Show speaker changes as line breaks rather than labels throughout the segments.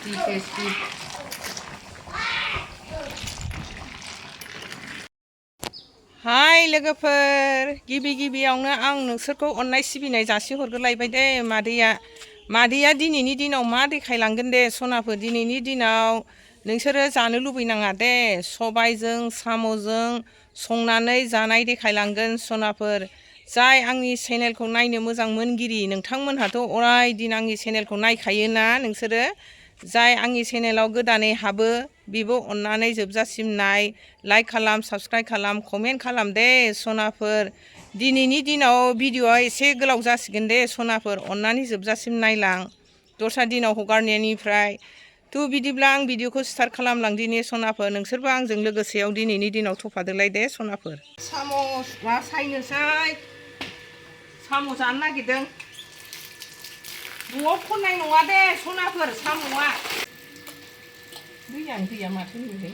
टेस्टि हाय लोगोफोर गिबियावनो आं नोंसोरखौ अननाय सिबिनाय जासिहरग्रोलायबाय दे मादैया दिनैनि दिनाव मा देखायलांगोन दे सनाफोर दिनैनि दिनाव नोंसोरो जानो लुबैनाङा दे सबायजों साम'जों संनानै जानाय देखायलांगोन सनाफोर जाय आंनि चेनेलखौ नायनो मोजां मोनगिरि नोंथांमोनहाथ' अराय दिन आंनि चेनेलखौ नायखायोना नोंसोरो जाय आंनि चेनेलाव गोदानै हाबो बेबो अननानै जोबजासिम नाय लाइक खालाम साबस्क्राइब खालाम कमेन्ट खालाम दे सनाफोर दिनैनि दिनाव भिडिअ'आ एसे गोलाव जासिगोन दे सनाफोर अननानै जोबजासिम नायलां दस्रा दिनाव हगारनायनिफ्राय बिदिब्ला आं भिडिअ'खौ स्टार्ट खालामलांदिनि सनाफोर नोंसोरबो आंजों लोगोसेयाव दिनैनि दिनाव थफादोलाय दे सनाफोर साम' सायनोसै साम' जानो नागिरदों न'आव खननाय नङा दे सनाफोर साम'आ दैयानो गैया माथो नोंलाय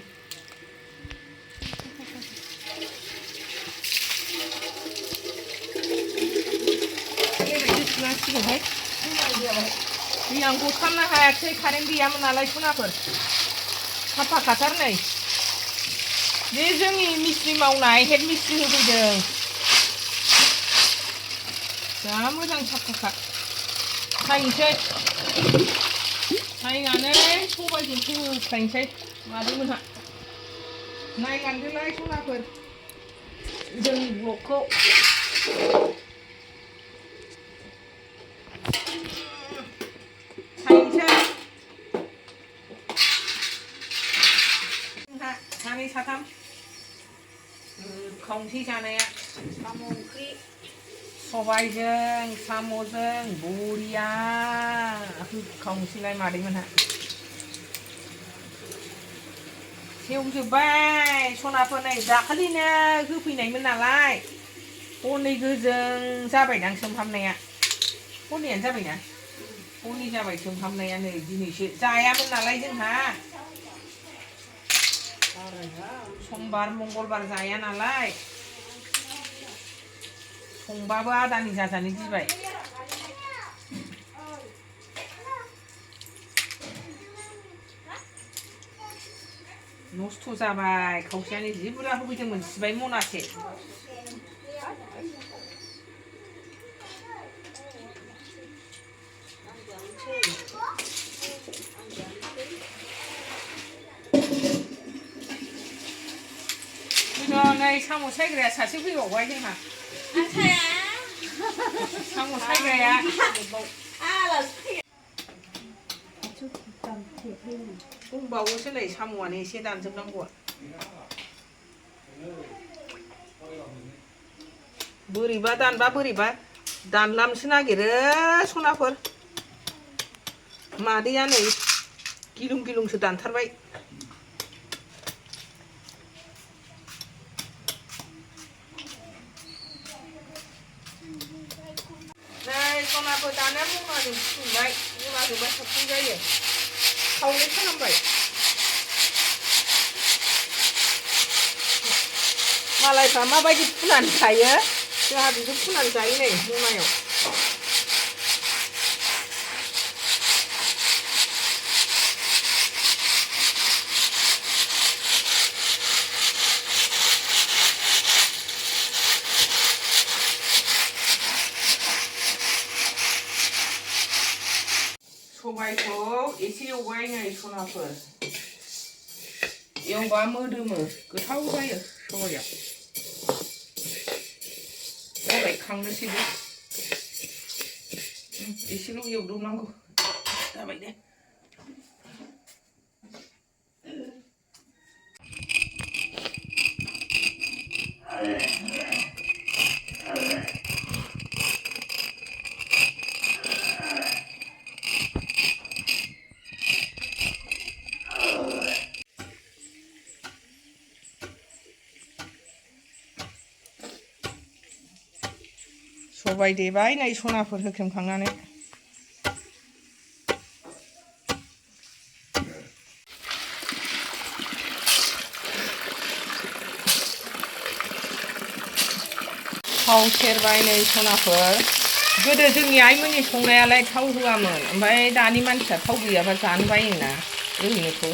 सिगोनहाय दैया गथारनो हायाखै कारेन्ट गैयामोन नालाय सनाफोर साफा खाथार नै बे जोंनि मिस्ट्रि मावनाय हेड मिस्ट्रि होफैदों जा मोजां साफाखा सायनोसै सायनानै सबायजों होखायनोसै मादैमोनहा नायलांदोलाय सनाफोर जोंनि ब्लगखौ सानै साथाम खावनोसै जानाया साम' ओंख्रि सबायजों साम'जों बरिया खावनोसैलाय मादैमोनहा सेवजोब्बाय सनाफोर नै दाखालिनो होफैनायमोन नालाय हनै गोजों जाबायदां सोमहाबनाया हनैयानो जाबायना हनै जाबाय सोमहाबनाया नै दिनैसो जायामोन नालाय जोंहा समबार मंगलबार जाया नालाय संबाबो आदानि जाजानो गिबाय नस्थ' जाबाय खावसेयानो जि बुरजा होफैदोंमोन सिबाय मनासे नै साम' सायग्राया सासे फैबावबाय जोंहा साम' सायग्राया दंबावोसो नै साम'आनो एसे दानजोबनांगौआ बोरैबा दानबा बोरैबा दानलामसो नागिरो सनाफोर मादैया नै गिलुं दानथारबाय सनाफोर दानाया मनाजों फुदुंबाय मनाजोंबा साबसिन जायो खावनै खालामबाय मालायफ्रा माबायदि फुनानै जायो जोंहा बिदि फुनानै जायो नै मनायाव सबायखौ एसे एवबाय नै सनाफोर एवबा मोदोमो गोथाव जायो सबाया जाबाय खांनोसैबो एसेल' एवदबनांगौ जाबाय दे सबाय देबाय नै सनाफोर होख्रेमखांनानै थाव सेरबाय नै सनाफोर गोदो जोंनि आइमोननि संनायालाय थाव होआमोन ओमफ्राय दानि मानसिया थाव गैयाबा जानो बायोना ओरैनोखौ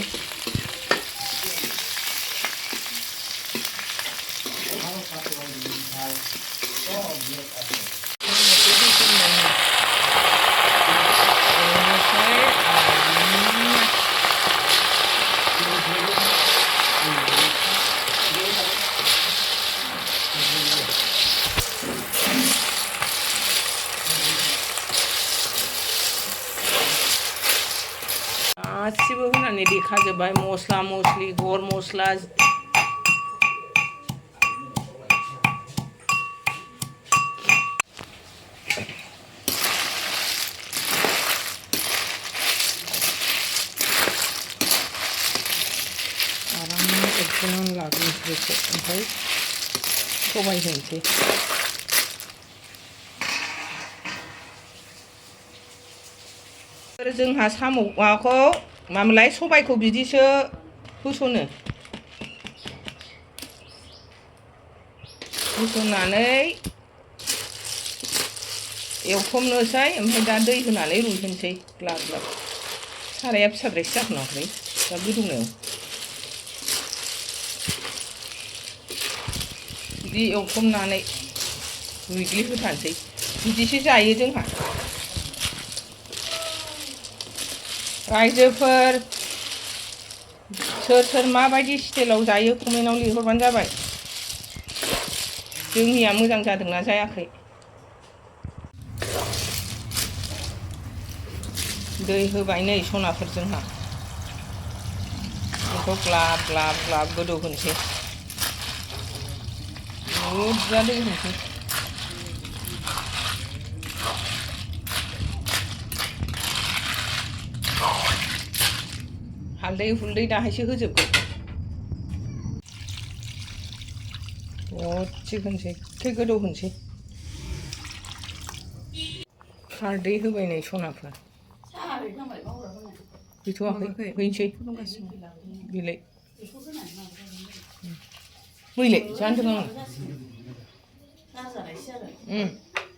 गासिबो होनानै देखाजोब्बाय मस्ला मस्लि गरम मस्ला आराम एरख'नानै लाग्रोनोसै ओमफ्राय सबाय होनोसै जोंहा साम' माबाखौ मामोनलाय सबायखौ बिदिसो होसनो होसननानै एवथ्रमनोसै ओमफ्राय दा दै होनानै रुइहोनोसै ग्लाब ग्लाब साराया फिसाद्रायसो जाखोनाखै दा गोदौनायाव बिदि एवथ्रमनानै रुइग्लिहोथारसै बिदिसो जायो जोंहा रायजोफोर सोर सोर माबायदि स्टाइलाव जायो कमेन्टआव लिरहरबानो जाबाय जोंनिया मोजां जादोंना जायाखै दै होबाय नै सनाफोर जोंहा बेखौ ग्लाब ग्लाब ग्लाब गोदौ होनोसै बुरजा दै होनोसै हालदै हुलदै दाहायसो होजोबगोन दसे होनोसै एखे गोदौ होनोसै खारदै होबाय नै सनाफोर गैथ'वाखै हैनोसै बेलाय बैलाय जानदों आङो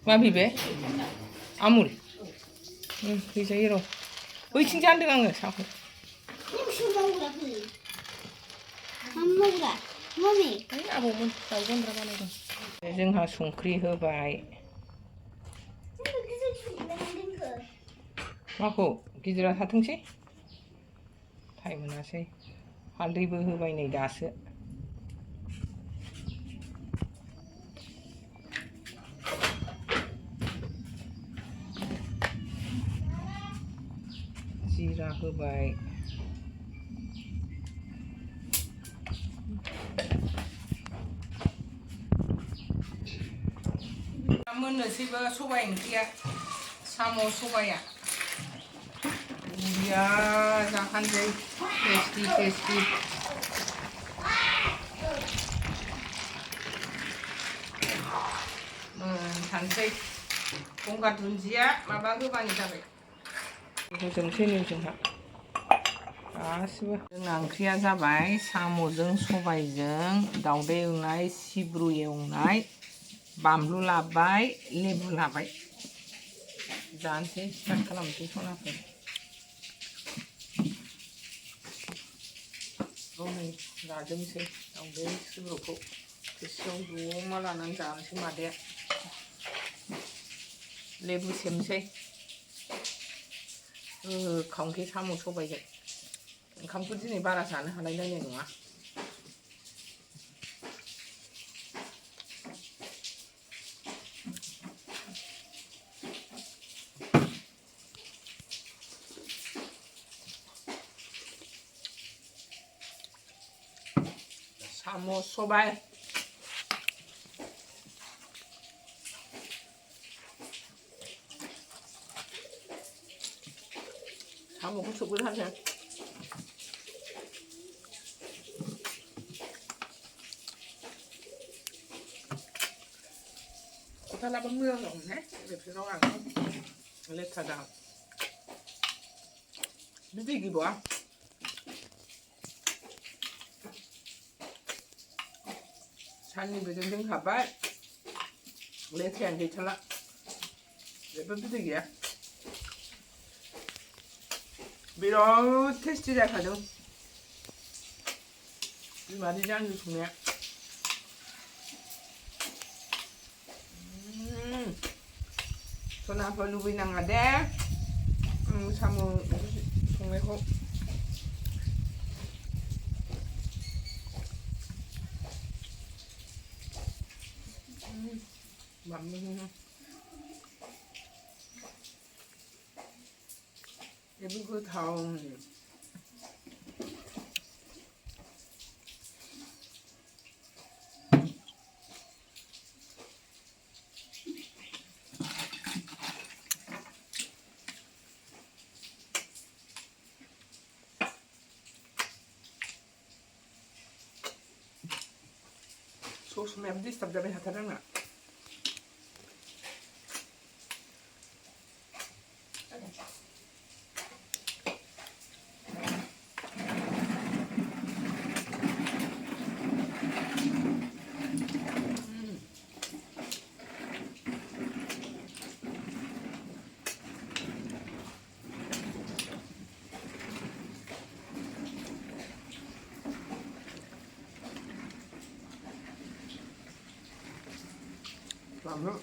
माबे बे आमुल हैजायो र' बैथिं जानदों आङो साहाखौ आबौमोन दाउ गन्द्रा बानायदों जोंहा संख्रि होबाय माखौ गिदिरा थाथोंसै टाइम मोनासै हालदैबो होबाय नै दासो जिरा होबाय मोननोसैबो सबाय ओंख्रिया साम' सबाया बुरिया जाखानोसै टेस्टि टेस्टि मोनथारनोसै गंगार दुन्दिया माबा होबानो जाबाय होजोबनोसै नै जोंहा गासिबो जोंना ओंख्रिया जाबाय साम'जों सबायजों दाउदै एवनाय सिब्रु एवनाय बानलु लाबाय लेबु लाबाय जानोसै स्टार्ट खालामनोसै सनाफोर नै जाजोबनोसै दाउदै सिब्रुखौ थोरसियाव जमा लानानै जानोसै मादैया लेबु सेबनोसै खावनोसै साम' सबायजों ओंखामखौ दिनै बारा जानो हालायलायनाय नङा साम' सबाय साम'खौ सोबग्रोथारसै खथालाबो मोजां दंहाय बेफोराव आं लेथ्रा जागोन बिदि गैबावा साननिबो जों हाब्बाय लेथ्रायानो गैथारला 예쁜 비둘기야. 비록 테스트자 가정. 이 말이 장이 좋네. 소나 벌루비 나가대. 사무 동네고. 맘. 예쁜 그 다음. 소스 맵디 스탑잡에 하타랑나. 그러면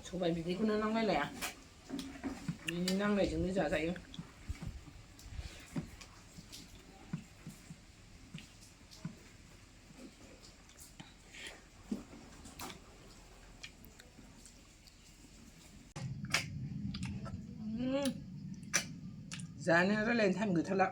초밥 비디고는 năng lẻ vì năng này chúng nó giả dậy giá nó lên thêm người thật lắm.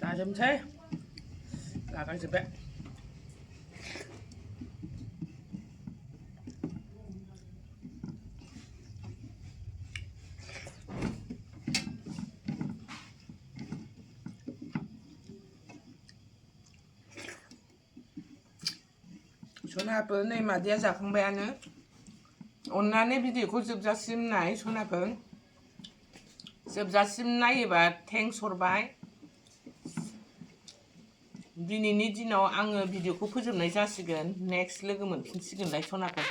자, 좀 돼. 나갈 집에. 소나쁜 이 마디야 작흥배는 온난의 비디 고집자 심나이 소나쁜 습자 심나이 바 탱소르바이 दिनैनि दिनाव आङो भिडिअखौ फोजोबनाय जासिगोन नेक्स्ट लोगो मोनफिनसिगोनलाय सनाखौ